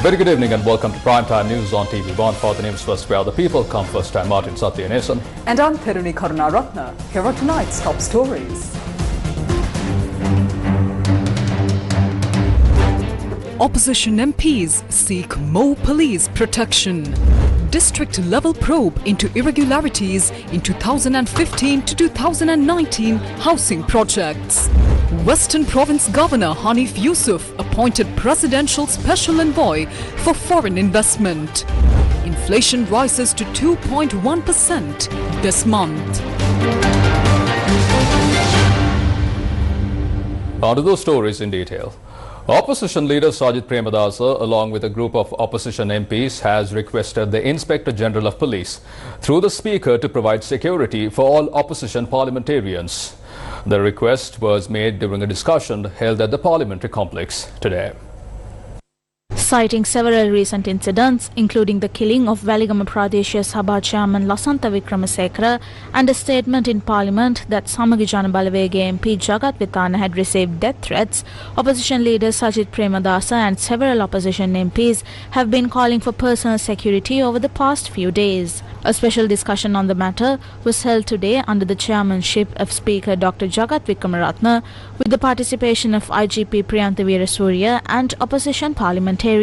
Very good evening and welcome to Primetime News on TV1 for the Newsfirst, where the people come first. I'm Martin Satyanesan. And I'm Theruni Karunaratna. Here are tonight's top stories. Opposition MPs seek more police protection. District-level probe into irregularities in 2015 to 2019 housing projects. Western Province Governor Hanif Yusuf appointed Presidential Special Envoy for Foreign Investment. Inflation rises to 2.1% this month. On to those stories in detail. Opposition leader Sajid Premadasa, along with a group of opposition MPs, has requested the Inspector General of Police through the Speaker to provide security for all opposition parliamentarians. The request was made during a discussion held at the Parliamentary Complex today. Citing several recent incidents, including the killing of Waligama Pradeshya Sabha Chairman Lasantha Wickramasekara and a statement in Parliament that Samagi Jana Balawega MP Jagat Vitana had received death threats, opposition leader Sajid Premadasa and several opposition MPs have been calling for personal security over the past few days. A special discussion on the matter was held today under the chairmanship of Speaker Dr. Jagat Wickramaratne, with the participation of IGP Priyantha Weerasuriya and opposition parliamentarians.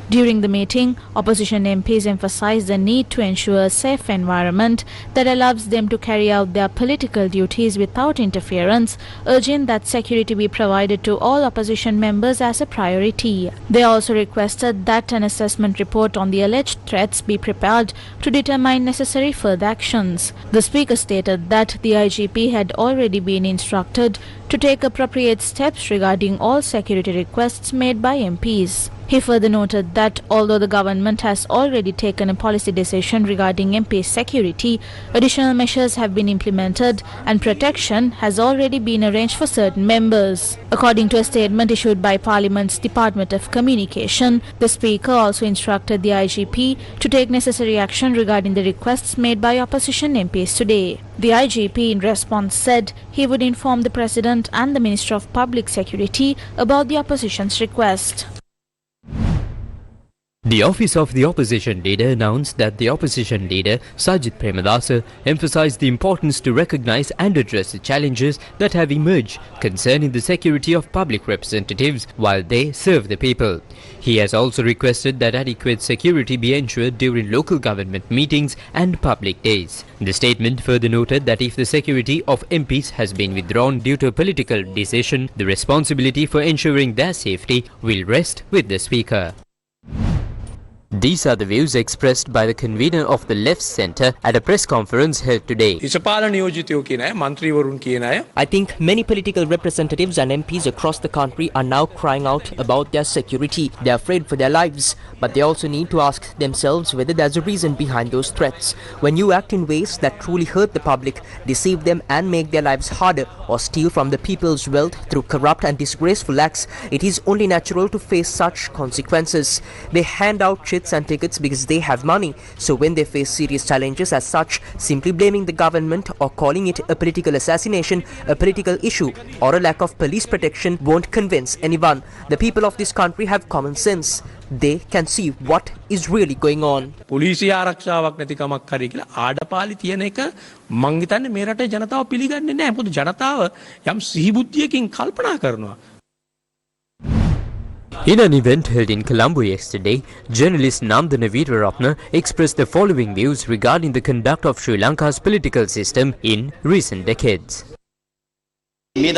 During the meeting, opposition MPs emphasized the need to ensure a safe environment that allows them to carry out their political duties without interference, urging that security be provided to all opposition members as a priority. They also requested that an assessment report on the alleged threats be prepared to determine necessary further actions. The Speaker stated that the IGP had already been instructed to take appropriate steps regarding all security requests made by MPs. He further noted that although the government has already taken a policy decision regarding MP security, additional measures have been implemented and protection has already been arranged for certain members. According to a statement issued by Parliament's Department of Communication, the Speaker also instructed the IGP to take necessary action regarding the requests made by opposition MPs today. The IGP in response said he would inform the President and the Minister of Public Security about the opposition's request. The office of the opposition leader announced that the opposition leader, Sajid Premadasa, emphasized the importance to recognize and address the challenges that have emerged concerning the security of public representatives while they serve the people. He has also requested that adequate security be ensured during local government meetings and public days. The statement further noted that if the security of MPs has been withdrawn due to a political decision, the responsibility for ensuring their safety will rest with the Speaker. These are the views expressed by the convener of the Left Centre at a press conference held today. I think many political representatives and MPs across the country are now crying out about their security. They are afraid for their lives, but they also need to ask themselves whether there's a reason behind those threats. When you act in ways that truly hurt the public, deceive them and make their lives harder, or steal from the people's wealth through corrupt and disgraceful acts, it is only natural to face such consequences. They hand out chits and tickets because they have money. So when they face serious challenges as such, simply blaming the government or calling it a political assassination, a political issue, or a lack of police protection won't convince anyone. The people of this country have common sense. They can see what is really going on. පොලිසිය ආරක්ෂාවක් නැතිකමක් කරේ කියලා ආඩපාලි තියෙන එක මං හිතන්නේ මේ රටේ ජනතාව පිළිගන්නේ නැහැ. මොකද ජනතාව යම් සිහිබුද්ධියකින් කල්පනා කරනවා. In an event held in Colombo yesterday, journalist Namdana Veeraratne expressed the following views regarding the conduct of Sri Lanka's political system in recent decades. These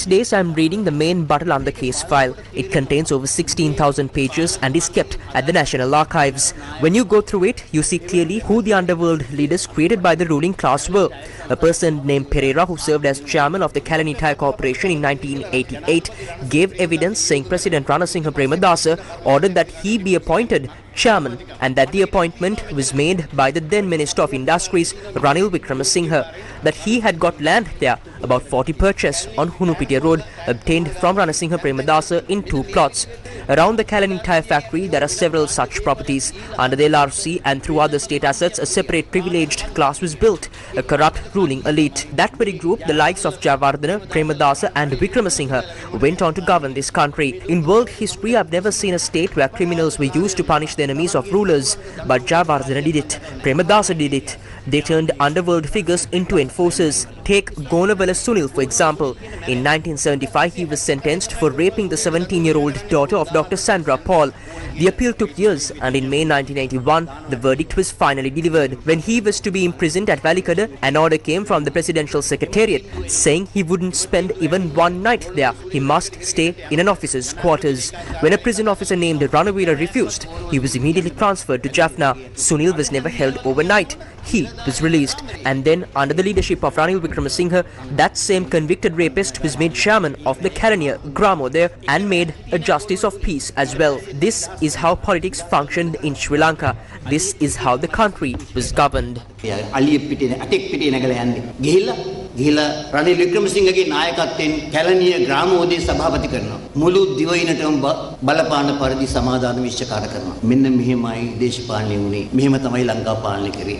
days I am reading the main Batalanda case file. It contains over 16,000 pages and is kept at the National Archives. When you go through it, you see clearly who the underworld leaders created by the ruling class were. A person named Pereira, who served as chairman of the Kalani Thai Corporation in 1988, gave evidence saying President Ranasinghe Premadasa ordered that he be appointed chairman and that the appointment was made by the then Minister of Industries Ranil Wickramasinhe, that he had got land there, about 40 purchase on Hunupitiya Road, obtained from Ranasinghe Premadasa in 2 plots. Around the Kalani Tyre Factory, there are several such properties. Under the LRC and through other state assets, a separate privileged class was built, a corrupt ruling elite. That very group, the likes of Jayawardena, Premadasa and Wickramasinghe, went on to govern this country. In world history, I've never seen a state where criminals were used to punish the enemies of rulers, but Jayawardena did it. Premadasa did it. They turned underworld figures into enforcers. Take Gonawala Sunil for example. In 1975, he was sentenced for raping the 17-year-old daughter of Dr. Sandra Paul. The appeal took years, and in May 1981, the verdict was finally delivered. When he was to be imprisoned at Valikada, an order came from the Presidential Secretariat saying he wouldn't spend even one night there. He must stay in an officer's quarters. When a prison officer named Ranavira refused, he was immediately transferred to Jaffna. Sunil was never held overnight. He was released, and then under the leadership of Ranil Wickramasinghe, that same convicted rapist was made chairman of the Karaniya Gramodaya and made a justice of peace as well. This is how politics functioned in Sri Lanka. This is how the country was governed. ගිහිලා රනිල් වික්‍රමසිංහගේ නායකත්වයෙන් කැලණිය ග්‍රාමෝදය සභාපති කරනවා. මුළු දිවයිනටම බලපාන පරිදි සමාදාන විශ්චකාර කරනවා. මෙන්න මෙහෙමයි දේශපාලනය වුණේ. මෙහෙම තමයි ලංකාව පාලනය කරේ.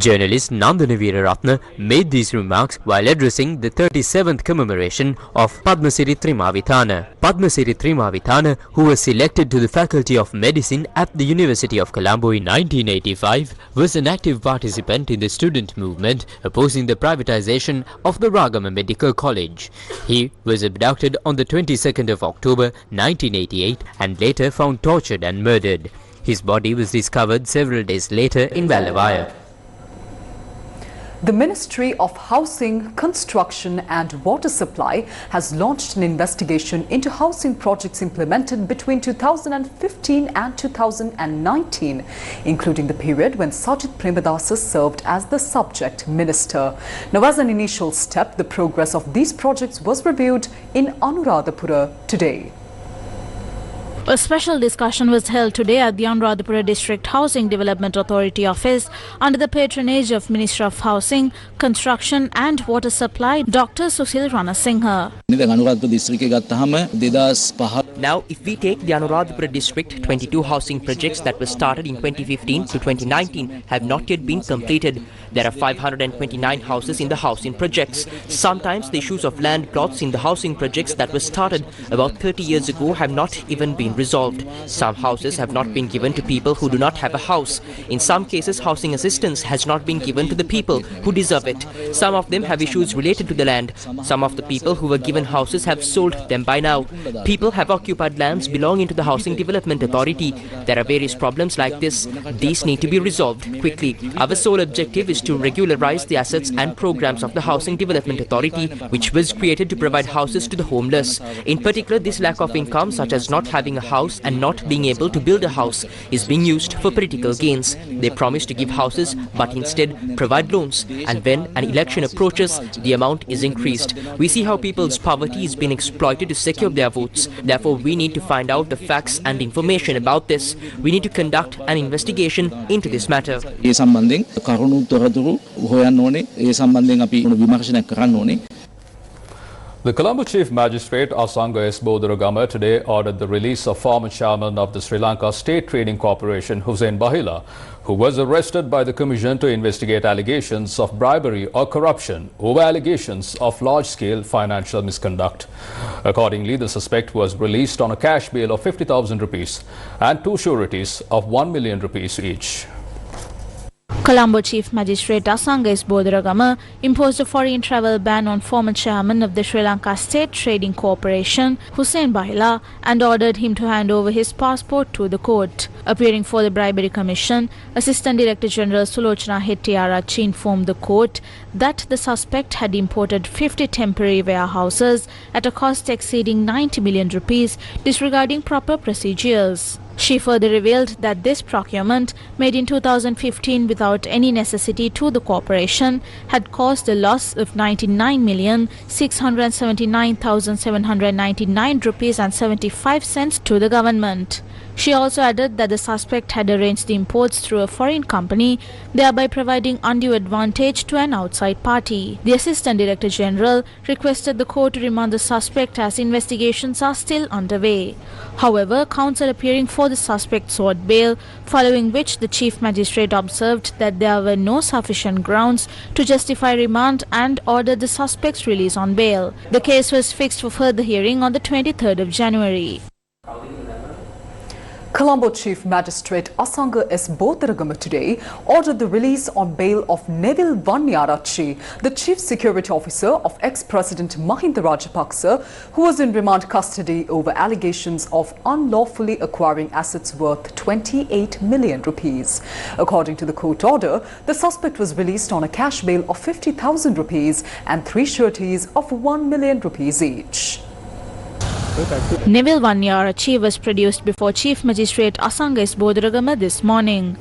Journalist Nandana Weeraratne made these remarks while addressing the 37th commemoration of Padmasiri Trimavithana. Padmasiri Trimavithana, who was selected to the Faculty of Medicine at the University of Colombo in 1985, was an active participant in the student movement opposing the privatization of the Ragama Medical College. He was abducted on the 22nd of October 1988 and later found tortured and murdered. His body was discovered several days later in Vallavaya. The Ministry of Housing, Construction and Water Supply has launched an investigation into housing projects implemented between 2015 and 2019, including the period when Sajith Premadasa served as the subject minister. Now, as an initial step, the progress of these projects was reviewed in Anuradhapura today. A special discussion was held today at the Anuradhapura District Housing Development Authority office under the patronage of Minister of Housing, Construction and Water Supply, Dr. Susil Ranasinghe. Now, if we take the Anuradhapura district, 22 housing projects that were started in 2015 to 2019 have not yet been completed. There are 529 houses in the housing projects. Sometimes the issues of land plots in the housing projects that were started about 30 years ago have not even been resolved. Some houses have not been given to people who do not have a house. In some cases, housing assistance has not been given to the people who deserve it. Some of them have issues related to the land. Some of the people who were given houses have sold them by now. People have occupied lands belonging to the Housing Development Authority. There are various problems like this. These need to be resolved quickly. Our sole objective is to regularize the assets and programs of the Housing Development Authority, which was created to provide houses to the homeless. In particular, this lack of income, such as not having a house and not being able to build a house, is being used for political gains. They promise to give houses but instead provide loans, and when an election approaches, the amount is increased. We see how people's poverty is being exploited to secure their votes. Therefore, we need to find out the facts and information about this. We need to conduct an investigation into this matter. The Colombo Chief Magistrate Asanga S. Bodhiragama today ordered the release of former chairman of the Sri Lanka State Trading Corporation, Hussein Bahila, who was arrested by the Commission to investigate allegations of bribery or corruption over allegations of large-scale financial misconduct. Accordingly, the suspect was released on a cash bail of 50,000 rupees and two sureties of 1 million rupees each. Colombo Chief Magistrate Asanga S. Bodhiragama imposed a foreign travel ban on former chairman of the Sri Lanka State Trading Corporation, Hussein Bahila, and ordered him to hand over his passport to the court. Appearing for the Bribery Commission, Assistant Director General Sulochana Hettiarachchi informed the court that the suspect had imported 50 temporary warehouses at a cost exceeding 90 million rupees, disregarding proper procedures. She further revealed that this procurement, made in 2015 without any necessity to the corporation, had caused a loss of 99,679,799 rupees and 75 cents to the government. She also added that the suspect had arranged the imports through a foreign company, thereby providing undue advantage to an outside party. The Assistant Director General requested the court to remand the suspect as investigations are still underway. However, counsel appearing for the suspect sought bail, following which the Chief Magistrate observed that there were no sufficient grounds to justify remand and ordered the suspect's release on bail. The case was fixed for further hearing on the 23rd of January. Colombo Chief Magistrate Asanga S. Botaragama today ordered the release on bail of Neville Vanyarachi, the Chief Security Officer of ex-President Mahinda Rajapaksa, who was in remand custody over allegations of unlawfully acquiring assets worth 28 million rupees. According to the court order, the suspect was released on a cash bail of 50,000 rupees and 3 sureties of 1 million rupees each. Neville Vanyarachi was produced before Chief Magistrate Asanga S. Bodaragama this morning.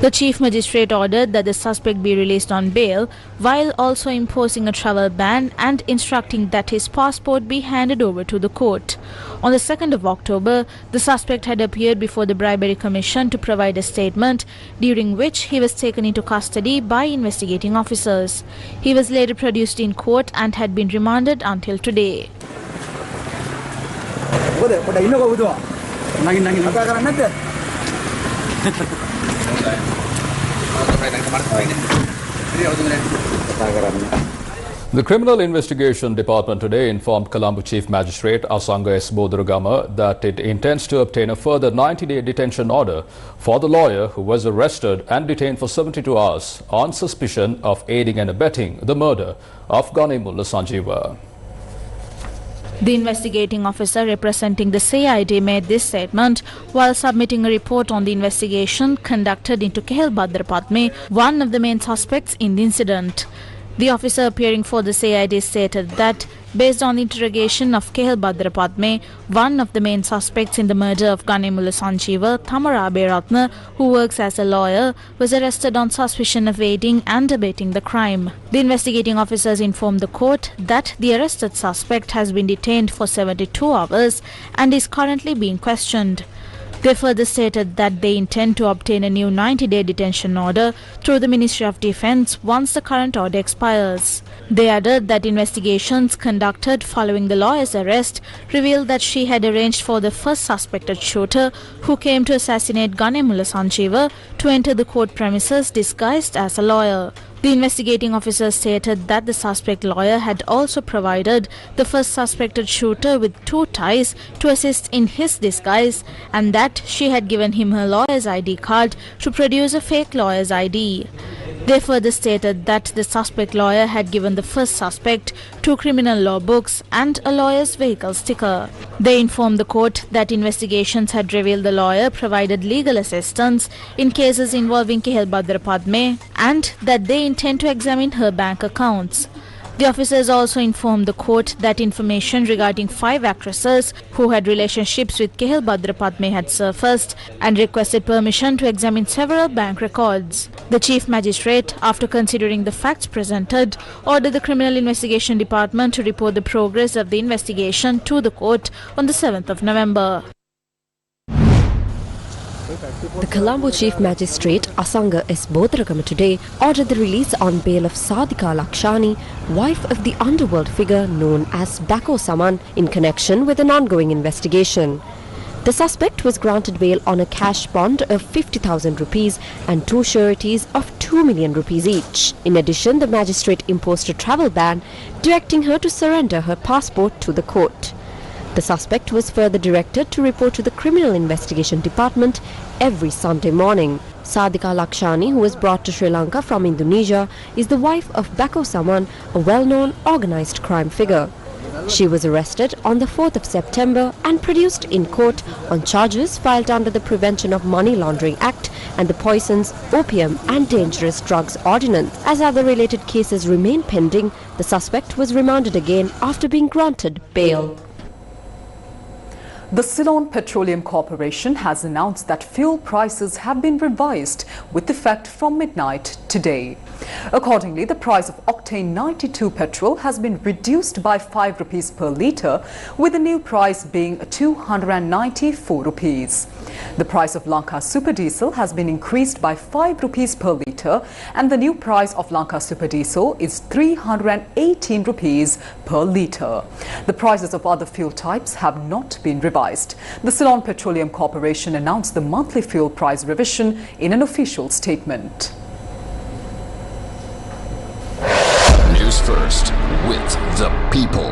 The Chief Magistrate ordered that the suspect be released on bail, while also imposing a travel ban and instructing that his passport be handed over to the court. On the 2nd of October, the suspect had appeared before the Bribery Commission to provide a statement, during which he was taken into custody by investigating officers. He was later produced in court and had been remanded until today. The Criminal Investigation Department today informed Colombo Chief Magistrate Asanga S. Bodaragama that it intends to obtain a further 90-day detention order for the lawyer who was arrested and detained for 72 hours on suspicion of aiding and abetting the murder of Ganimullah Sanjeeva. The investigating officer representing the CID made this statement while submitting a report on the investigation conducted into Kehel Bhadrapadme, one of the main suspects in the incident. The officer appearing for the CID stated that, based on the interrogation of Kehel Bhadrapadme, one of the main suspects in the murder of Ganimullah Sanjeeva, Thamara Aberatna, who works as a lawyer, was arrested on suspicion of aiding and abetting the crime. The investigating officers informed the court that the arrested suspect has been detained for 72 hours and is currently being questioned. They further stated that they intend to obtain a new 90-day detention order through the Ministry of Defence once the current order expires. They added that investigations conducted following the lawyer's arrest revealed that she had arranged for the first suspected shooter who came to assassinate Ganimullah Sanjeeva to enter the court premises disguised as a lawyer. The investigating officer stated that the suspect lawyer had also provided the first suspected shooter with 2 ties to assist in his disguise, and that she had given him her lawyer's ID card to produce a fake lawyer's ID. They further stated that the suspect lawyer had given the first suspect 2 criminal law books and a lawyer's vehicle sticker. They informed the court that investigations had revealed the lawyer provided legal assistance in cases involving Kehel Bhadrapadme and that they intend to examine her bank accounts. The officers also informed the court that information regarding 5 actresses who had relationships with Kehel Bhadrapadme had surfaced and requested permission to examine several bank records. The Chief Magistrate, after considering the facts presented, ordered the Criminal Investigation Department to report the progress of the investigation to the court on the 7th of November. The Colombo Chief Magistrate Asanga S. Bodaragama today ordered the release on bail of Sadika Lakshani, wife of the underworld figure known as Bako Saman, in connection with an ongoing investigation. The suspect was granted bail on a cash bond of 50,000 rupees and 2 sureties of 2 million rupees each. In addition, the magistrate imposed a travel ban, directing her to surrender her passport to the court. The suspect was further directed to report to the Criminal Investigation Department every Sunday morning. Sadika Lakshani, who was brought to Sri Lanka from Indonesia, is the wife of Bako Saman, a well-known organised crime figure. She was arrested on the 4th of September and produced in court on charges filed under the Prevention of Money Laundering Act and the Poisons, Opium and Dangerous Drugs Ordinance. As other related cases remain pending, the suspect was remanded again after being granted bail. The Ceylon Petroleum Corporation has announced that fuel prices have been revised with effect from midnight today. Accordingly, the price of octane 92 petrol has been reduced by 5 rupees per litre, with the new price being 294 rupees. The price of Lanka Super Diesel has been increased by 5 rupees per litre, and the new price of Lanka Super Diesel is 318 rupees per litre. The prices of other fuel types have not been revised. The Ceylon Petroleum Corporation announced the monthly fuel price revision in an official statement. Newsfirst with the people.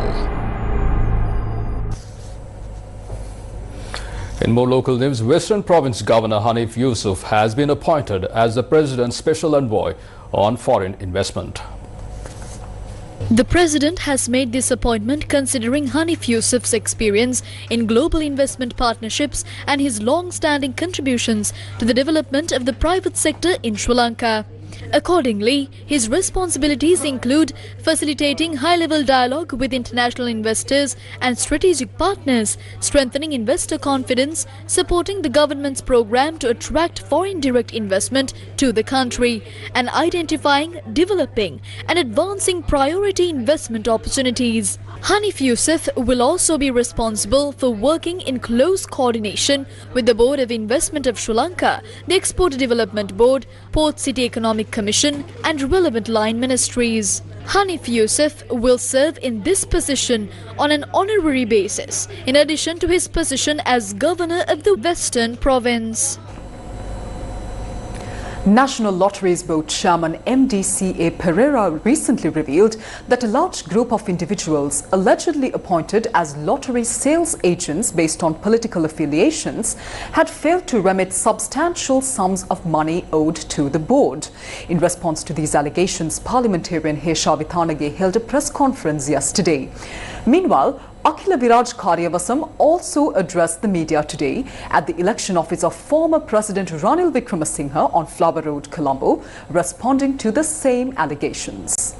In more local news, Western Province Governor Hanif Yusuf has been appointed as the President's Special Envoy on Foreign Investment. The President has made this appointment considering Hanif Yusuf's experience in global investment partnerships and his long-standing contributions to the development of the private sector in Sri Lanka. Accordingly, his responsibilities include facilitating high-level dialogue with international investors and strategic partners, strengthening investor confidence, supporting the government's program to attract foreign direct investment to the country, and identifying, developing and advancing priority investment opportunities. Hanif Yusuf will also be responsible for working in close coordination with the Board of Investment of Sri Lanka, the Export Development Board, Port City Economic Commission and relevant line ministries. Hanif Yusuf will serve in this position on an honorary basis, in addition to his position as Governor of the Western Province. National Lotteries Board Chairman MD.C.A. Pereira recently revealed that a large group of individuals allegedly appointed as lottery sales agents based on political affiliations had failed to remit substantial sums of money owed to the board. In response to these allegations, parliamentarian Hesha Vithanage held a press conference yesterday. Meanwhile, Akhila Viraj Karyavasam also addressed the media today at the election office of former President Ranil Wickremesinghe on Flower Road, Colombo, responding to the same allegations.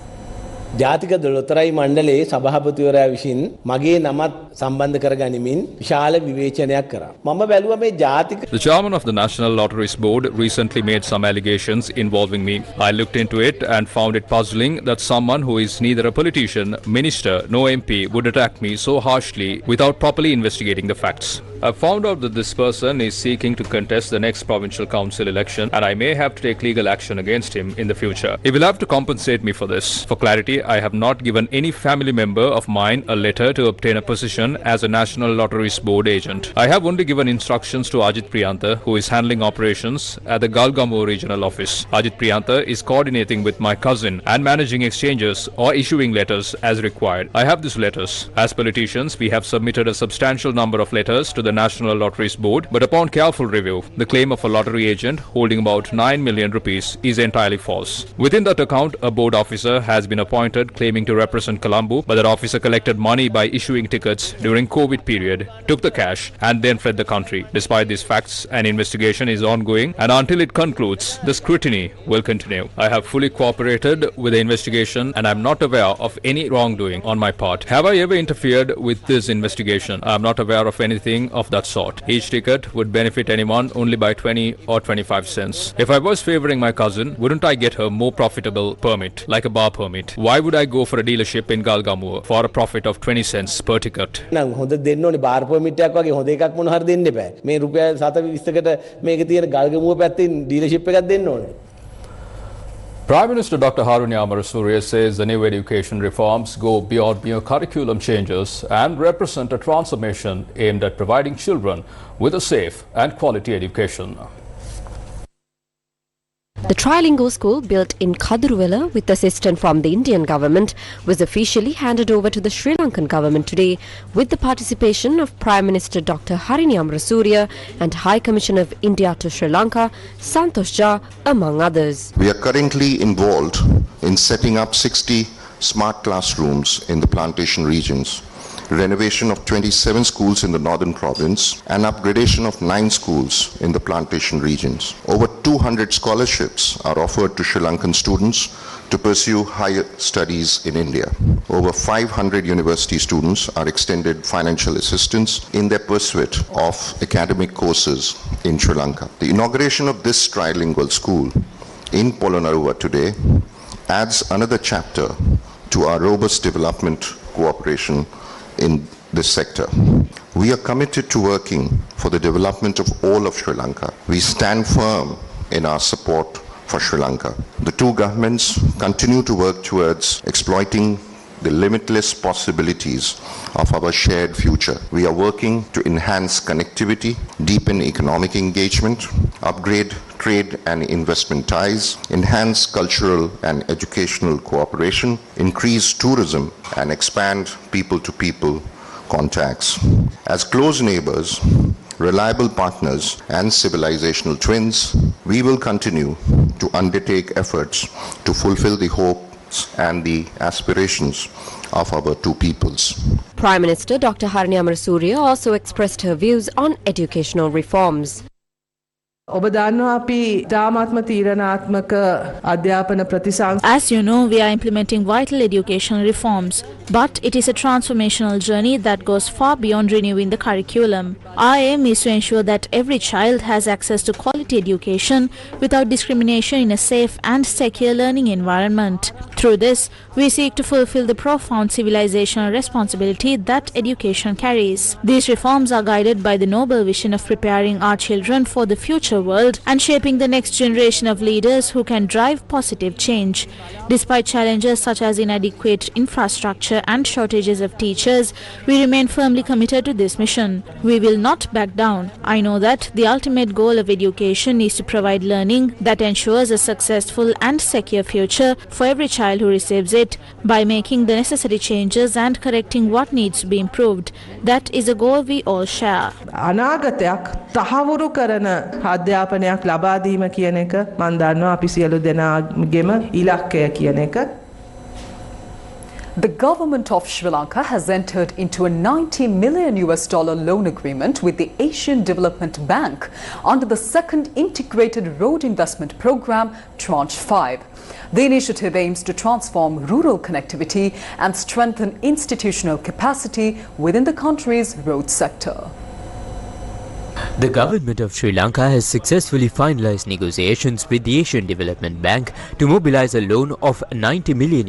ජාතික දොළතරයි මණ්ඩලයේ සභාපතිවරයා විසින් මගේ නමත් සම්බන්ධ කරගනිමින් විශාල විවේචනයක් කරා. මම බැලුවා මේ ජාතික The chairman of the National Lotteries Board recently made some allegations involving me. I looked into it and found it puzzling that someone who is neither a politician, minister nor MP would attack me so harshly without properly investigating the facts. I found out that this person is seeking to contest the next provincial council election and I may have to take legal action against him in the future. He will have to compensate me for this. For clarity, I have not given any family member of mine a letter to obtain a position as a National Lotteries Board agent. I have only given instructions to Ajit Priyantha, who is handling operations at the Galgamu regional office. Ajit Priyantha is coordinating with my cousin and managing exchanges or issuing letters as required. I have these letters. As politicians, we have submitted a substantial number of letters to the National Lotteries Board, but upon careful review, the claim of a lottery agent holding about 9 million rupees is entirely false. Within that account, a board officer has been appointed claiming to represent Colombo, but that officer collected money by issuing tickets during COVID period, took the cash and then fled the country. Despite these facts, an investigation is ongoing and until it concludes, the scrutiny will continue. I have fully cooperated with the investigation and I am not aware of any wrongdoing on my part. Have I ever interfered with this investigation? I am not aware of anything of that sort. Each ticket would benefit anyone only by 20 or 25 cents. If I was favoring my cousin, wouldn't I get her more profitable permit, like a bar permit? Why would I go for a dealership in Galgamu for a profit of 20 cents per ticket? නම් හොඳ දෙන්න ඕනේ bar permit එකක් වගේ හොඳ එකක් මොන හරි දෙන්න එපා. මේ රුපියල් 720කට මේකේ තියෙන ගල්ගමුව පැත්තේ ඩීලර්ෂිප් එකක් දෙන්න ඕනේ. Prime Minister Dr. Harunya Amarasuriya says the new education reforms go beyond mere curriculum changes and represent a transformation aimed at providing children with a safe and quality education. The trilingual school, built in Kaduruvela with assistance from the Indian government, was officially handed over to the Sri Lankan government today with the participation of Prime Minister Dr. Harunya Amarasuriya and High Commissioner of India to Sri Lanka, Santosh Jha, among others. We are currently involved in setting up 60 smart classrooms in the plantation regions renovation of 27 schools in the northern province, and upgradation of 9 schools in the plantation regions. Over 200 scholarships are offered to Sri Lankan students to pursue higher studies in India. Over 500 university students are extended financial assistance in their pursuit of academic courses in Sri Lanka. The inauguration of this trilingual school in Polonnaruwa today adds another chapter to our robust development cooperation in this sector. We are committed to working for the development of all of Sri Lanka. We stand firm in our support for Sri Lanka. The two governments continue to work towards exploiting the limitless possibilities of our shared future. We are working to enhance connectivity, deepen economic engagement, upgrade trade and investment ties, enhance cultural and educational cooperation, increase tourism, and expand people-to-people contacts. As close neighbors, reliable partners, and civilizational twins, we will continue to undertake efforts to fulfill the hopes and the aspirations of our two peoples. Prime Minister Dr. Harini Amarasuriya also expressed her views on educational reforms. As you know, we are implementing vital educational reforms, but it is a transformational journey that goes far beyond renewing the curriculum. Our aim is to ensure that every child has access to quality education without discrimination in a safe and secure learning environment. Through this, we seek to fulfill the profound civilizational responsibility that education carries. These reforms are guided by the noble vision of preparing our children for the future world and shaping the next generation of leaders who can drive positive change. Despite challenges such as inadequate infrastructure and shortages of teachers, we remain firmly committed to this mission. We will not back down. I know that the ultimate goal of education is to provide learning that ensures a successful and secure future for every child who receives it by making the necessary changes and correcting what needs to be improved. That is a goal we all share. අනාගතයක් තහවුරු කරන අධ්‍යාපනයක් ලබා දීම කියන එක මම දන්නවා අපි සියලු දෙනාගේම ඉලක්කය කියන එක. The government of Sri Lanka has entered into a $90 million loan agreement with the Asian Development Bank under the second integrated road investment program, Tranche 5. The initiative aims to transform rural connectivity and strengthen institutional capacity within the country's road sector. The government of Sri Lanka has successfully finalized negotiations with the Asian Development Bank to mobilize a loan of $90 million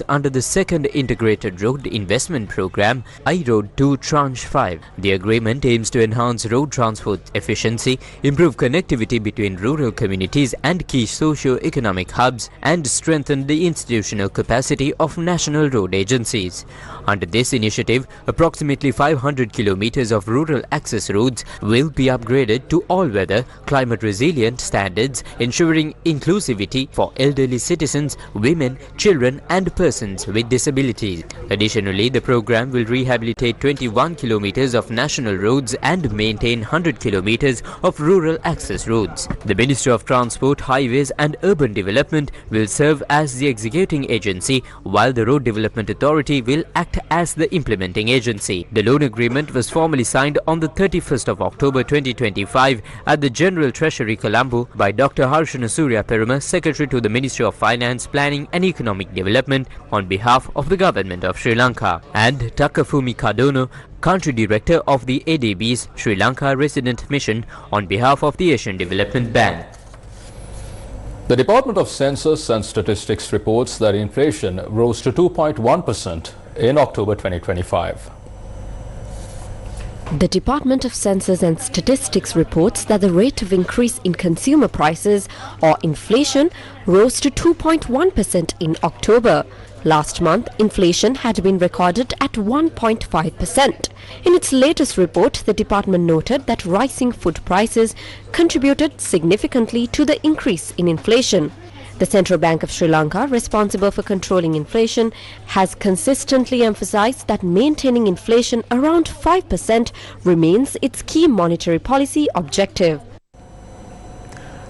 under the second integrated road investment program, iRoad 2 Tranche 5. The agreement aims to enhance road transport efficiency, improve connectivity between rural communities and key socio-economic hubs, and strengthen the institutional capacity of national road agencies. Under this initiative, approximately 500 kilometers of rural access roads will be upgraded to all-weather, climate-resilient standards, ensuring inclusivity for elderly citizens, women, children and persons with disabilities. Additionally, the program will rehabilitate 21 kilometers of national roads and maintain 100 kilometers of rural access roads. The Ministry of Transport, Highways and Urban Development will serve as the executing agency, while the Road Development Authority will act as the implementing agency. The loan agreement was formally signed on the 31st of October 2025 at the General Treasury, Colombo, by Dr. Harshana Surya Peruma, Secretary to the Ministry of Finance, Planning and Economic Development, on behalf of the Government of Sri Lanka, and Takafumi Kadono, Country Director of the ADB's Sri Lanka Resident Mission, on behalf of the Asian Development Bank. The Department of Census and Statistics reports that inflation rose to 2.1% in October 2025. The Department of Census and Statistics reports that the rate of increase in consumer prices, or inflation, rose to 2.1% in October. Last month, inflation had been recorded at 1.5%. In its latest report, the department noted that rising food prices contributed significantly to the increase in inflation. The Central Bank of Sri Lanka, responsible for controlling inflation, has consistently emphasized that maintaining inflation around 5% remains its key monetary policy objective.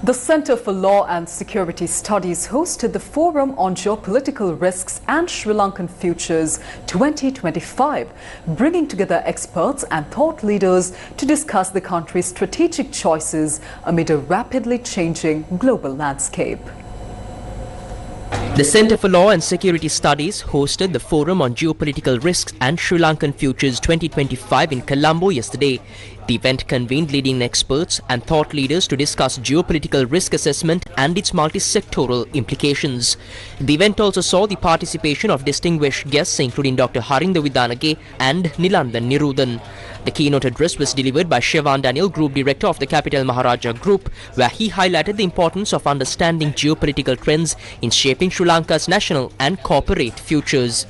The Centre for Law and Security Studies hosted the Forum on Geopolitical Risks and Sri Lankan Futures 2025, bringing together experts and thought leaders to discuss the country's strategic choices amid a rapidly changing global landscape. The Centre for Law and Security Studies hosted the Forum on Geopolitical Risks and Sri Lankan Futures 2025 in Colombo yesterday. The event convened leading experts and thought leaders to discuss geopolitical risk assessment and its multi-sectoral implications. The event also saw the participation of distinguished guests including Dr. Harinda Widanage and Nilandan Nirudan. The keynote address was delivered by Shevan Daniel, Group Director of the Capital Maharaja Group, where he highlighted the importance of understanding geopolitical trends in shaping Sri Lanka's national and corporate futures.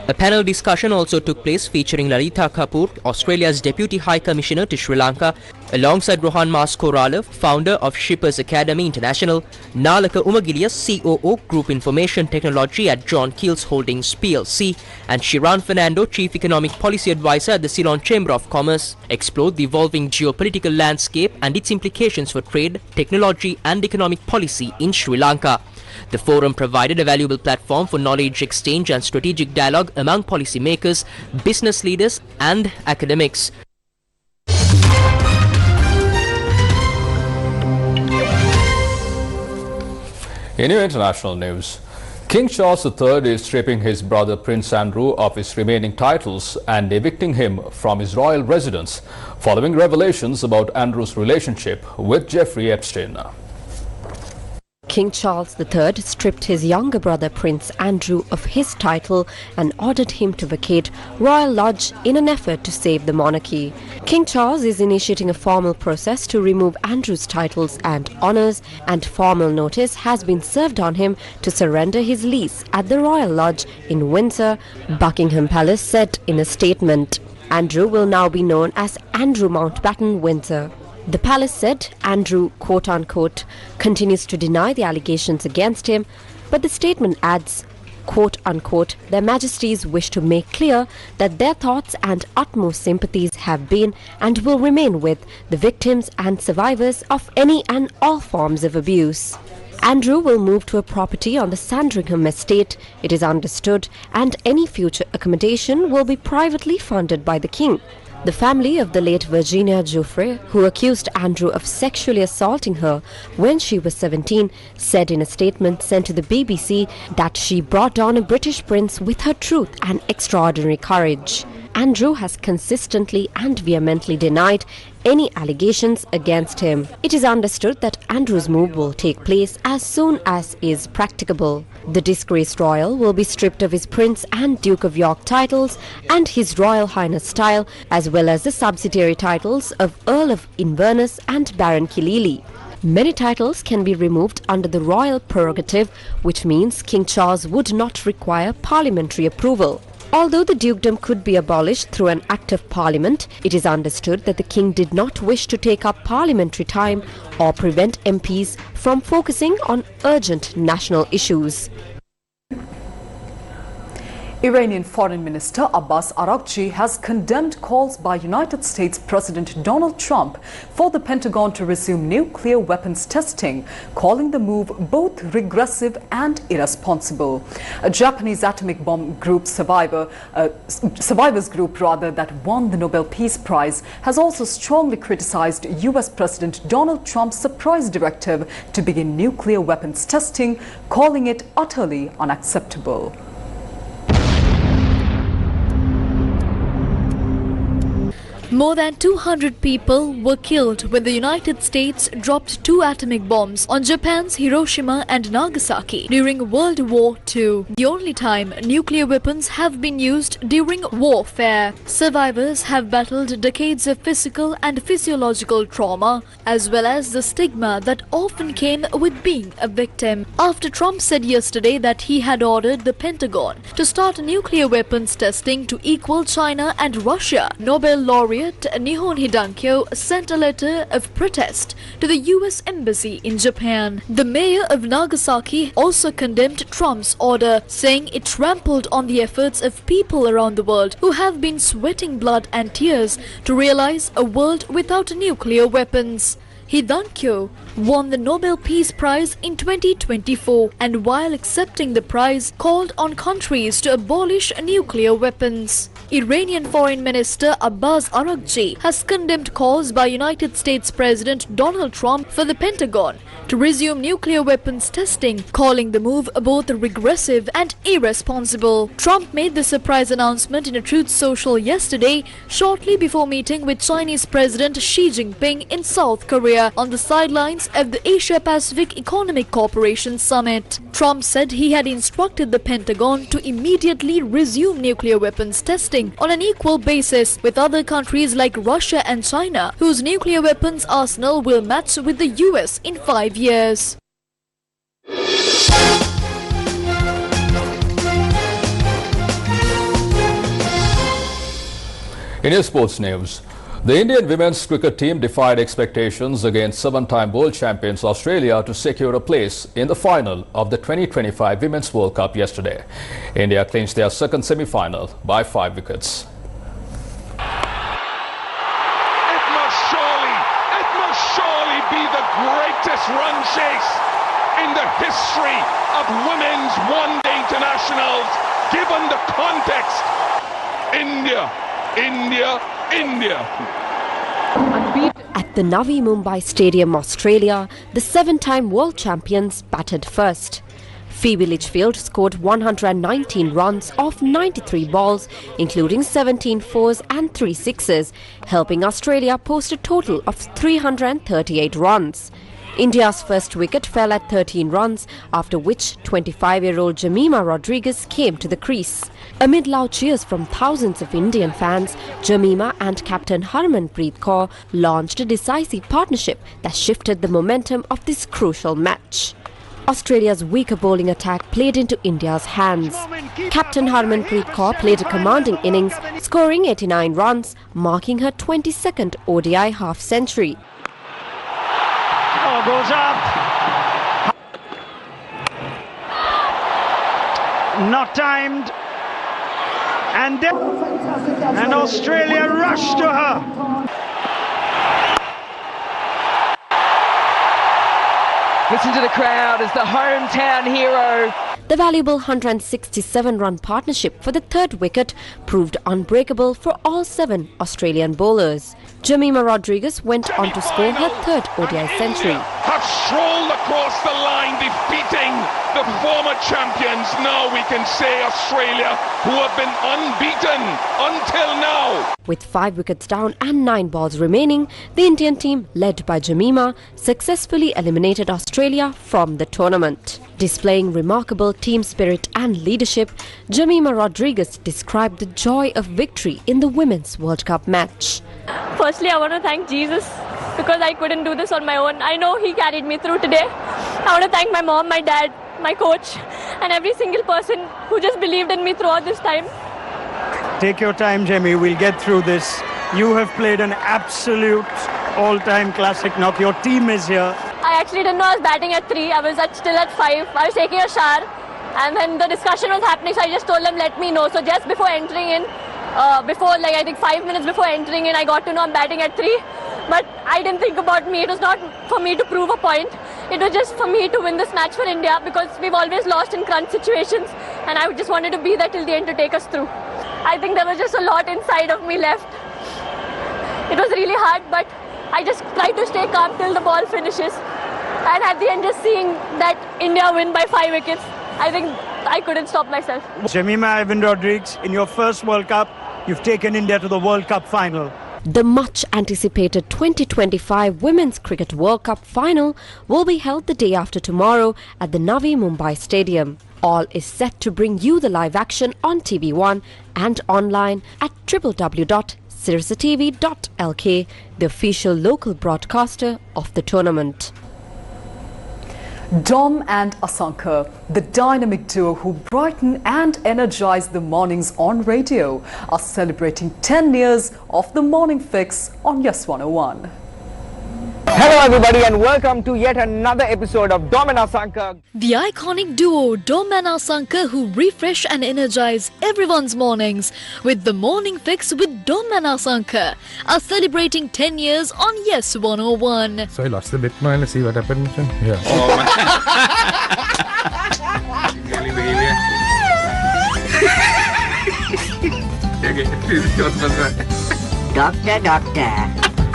A panel discussion also took place featuring Lalita Kapoor, Australia's Deputy High Commissioner to Sri Lanka, alongside Rohan Mas Korala, founder of Shippers Academy International, Nalaka Umagiliya, COO, Group Information Technology at John Keells Holdings PLC, and Shiran Fernando, Chief Economic Policy Advisor at the Ceylon Chamber of Commerce, explored the evolving geopolitical landscape and its implications for trade, technology and economic policy in Sri Lanka. The forum provided a valuable platform for knowledge exchange and strategic dialogue among policymakers, business leaders and academics. In your international news, King Charles III is stripping his brother Prince Andrew of his remaining titles and evicting him from his royal residence, following revelations about Andrew's relationship with Jeffrey Epstein. King Charles III stripped his younger brother Prince Andrew of his title and ordered him to vacate Royal Lodge in an effort to save the monarchy. King Charles is initiating a formal process to remove Andrew's titles and honours, and formal notice has been served on him to surrender his lease at the Royal Lodge in Windsor, Buckingham Palace said in a statement. Andrew will now be known as Andrew Mountbatten Windsor. The palace said Andrew, quote-unquote, continues to deny the allegations against him, but the statement adds, quote-unquote, Their Majesties wish to make clear that their thoughts and utmost sympathies have been and will remain with the victims and survivors of any and all forms of abuse. Andrew will move to a property on the Sandringham estate, it is understood, and any future accommodation will be privately funded by the King. The family of the late Virginia Giuffre, who accused Andrew of sexually assaulting her when she was 17, said in a statement sent to the BBC that she brought down a British prince with her truth and extraordinary courage. Andrew has consistently and vehemently denied any allegations against him. It is understood that Andrew's move will take place as soon as is practicable. The disgraced royal will be stripped of his Prince and Duke of York titles and his Royal Highness style, as well as the subsidiary titles of Earl of Inverness and Baron Killyleagh. Many titles can be removed under the royal prerogative, which means King Charles would not require parliamentary approval. Although the dukedom could be abolished through an act of parliament, it is understood that the king did not wish to take up parliamentary time or prevent MPs from focusing on urgent national issues. Iranian Foreign Minister Abbas Araghchi has condemned calls by United States President Donald Trump for the Pentagon to resume nuclear weapons testing, calling the move both regressive and irresponsible. A Japanese atomic bomb group survivors group that won the Nobel Peace Prize has also strongly criticized US President Donald Trump's surprise directive to begin nuclear weapons testing, calling it utterly unacceptable. More than 200 people were killed when the United States dropped 2 atomic bombs on Japan's Hiroshima and Nagasaki during World War II. The only time nuclear weapons have been used during warfare. Survivors have battled decades of physical and physiological trauma, as well as the stigma that often came with being a victim. After Trump said yesterday that he had ordered the Pentagon to start nuclear weapons testing to equal China and Russia, Nobel laureate Nihon Hidankyo sent a letter of protest to the US Embassy in Japan. The mayor of Nagasaki also condemned Trump's order, saying it trampled on the efforts of people around the world who have been sweating blood and tears to realize a world without nuclear weapons. Hidankyo won the Nobel Peace Prize in 2024 and while accepting the prize called on countries to abolish nuclear weapons. Iranian Foreign Minister Abbas Araghchi has condemned calls by United States President Donald Trump for the Pentagon to resume nuclear weapons testing, calling the move both regressive and irresponsible. Trump made the surprise announcement in a Truth Social yesterday, shortly before meeting with Chinese President Xi Jinping in South Korea on the sidelines of the Asia-Pacific Economic Cooperation Summit. Trump said he had instructed the Pentagon to immediately resume nuclear weapons testing on an equal basis with other countries like Russia and China, whose nuclear weapons arsenal will match with the US in 5 years. In your sports news, the Indian women's cricket team defied expectations against seven-time world champions Australia to secure a place in the final of the 2025 Women's World Cup yesterday. India clinched their second semi-final by 5 wickets. It must surely be the greatest run chase in the history of women's one-day internationals, given the context. India. At the Navi Mumbai Stadium, Australia, the seven-time world champions batted first. Phoebe Litchfield scored 119 runs off 93 balls, including 17 fours and 3 sixes, helping Australia post a total of 338 runs. India's first wicket fell at 13 runs, after which 25-year-old Jemima Rodriguez came to the crease. Amid loud cheers from thousands of Indian fans, Jemima and captain Harmanpreet Kaur launched a decisive partnership that shifted the momentum of this crucial match. Australia's weaker bowling attack played into India's hands. Captain Harmanpreet Kaur played a commanding innings, scoring 89 runs, marking her 22nd ODI half-century. Oh, goes up. Not timed. And Australia rushed to her. Listen to the crowd as the hometown hero. The valuable 167-run partnership for the third wicket proved unbreakable for all 7 Australian bowlers. Jemima Rodriguez went on to score her third ODI century. Have strolled across the line, defeating the former champions. Now we can say Australia, who have been unbeaten until now. With 5 wickets down and 9 balls remaining, the Indian team, led by Jemima, successfully eliminated Australia from the tournament. Displaying remarkable team spirit and leadership, Jemima Rodriguez described the joy of victory in the Women's World Cup match. Firstly, I want to thank Jesus because I couldn't do this on my own. I know He carried me through today. I want to thank my mom, my dad, my coach, and every single person who just believed in me throughout this time. Take your time, Jemmy. We'll get through this. You have played an absolute all-time classic knock. Your team is here. I actually didn't know I was batting at 3. I was still at 5. I was taking a shower, and then the discussion was happening, so I just told them, let me know. So just before entering in, I think 5 minutes before entering in, I got to know I'm batting at 3. But I didn't think about me. It was not for me to prove a point. It was just for me to win this match for India, because we've always lost in crunch situations, and I just wanted to be there till the end to take us through. I think there was just a lot inside of me left. It was really hard, but I just tried to stay calm till the ball finishes. And at the end, just seeing that India win by 5 wickets, I think I couldn't stop myself. Jemima Ivan Rodriguez, in your first World Cup, you've taken India to the World Cup final. The much-anticipated 2025 Women's Cricket World Cup final will be held the day after tomorrow at the Navi Mumbai Stadium. All is set to bring you the live action on TV1 and online at www.sirasatv.lk, the official local broadcaster of the tournament. Dom and Asanka, the dynamic duo who brighten and energize the mornings on radio, are celebrating 10 years of the Morning Fix on Yes 101. Hello everybody and welcome to yet another episode of Dom and Asanka. The iconic duo Dom and Asanka, who refresh and energize everyone's mornings with the Morning Fix with Dom and Asanka, are celebrating 10 years on Yes 101. So I lost the bit now and let's see what happened. Yeah. Doctor,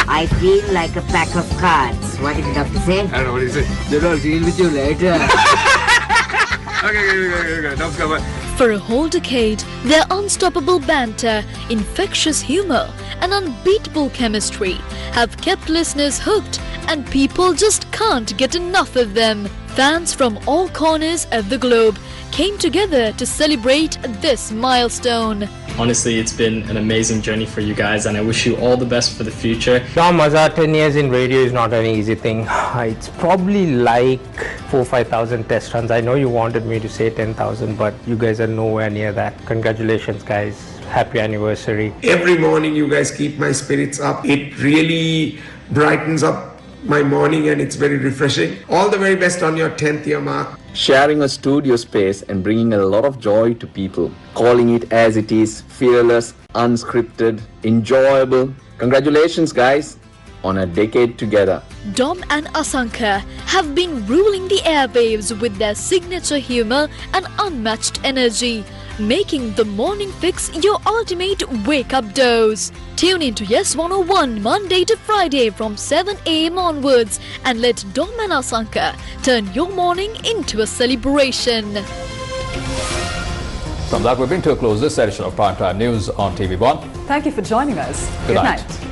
I feel like a pack of cards. What did the doctor say? I don't know what he said. Then I'll deal with you later. Okay. For a whole decade, their unstoppable banter, infectious humor, and unbeatable chemistry have kept listeners hooked, and people just can't get enough of them. Fans from all corners of the globe came together to celebrate this milestone. Honestly, it's been an amazing journey for you guys, and I wish you all the best for the future. Dom, 10 years in radio is not an easy thing. It's probably like 4,000-5,000 test runs. I know you wanted me to say 10,000, but you guys are nowhere near that. Congratulations, guys. Happy anniversary. Every morning you guys keep my spirits up. It really brightens up my morning and it's very refreshing. All the very best on your 10th year mark. Sharing a studio space and bringing a lot of joy to people. Calling it as it is, fearless, unscripted, enjoyable. Congratulations guys on a decade together. Dom and Asanka have been ruling the airwaves with their signature humor and unmatched energy, making the Morning Fix your ultimate wake-up dose. Tune in to Yes 101 Monday to Friday from 7 a.m. onwards and let Dom and Asanka turn your morning into a celebration. From that, we bring to a close this edition of Primetime News on TV1. Thank you for joining us. Good night. Night.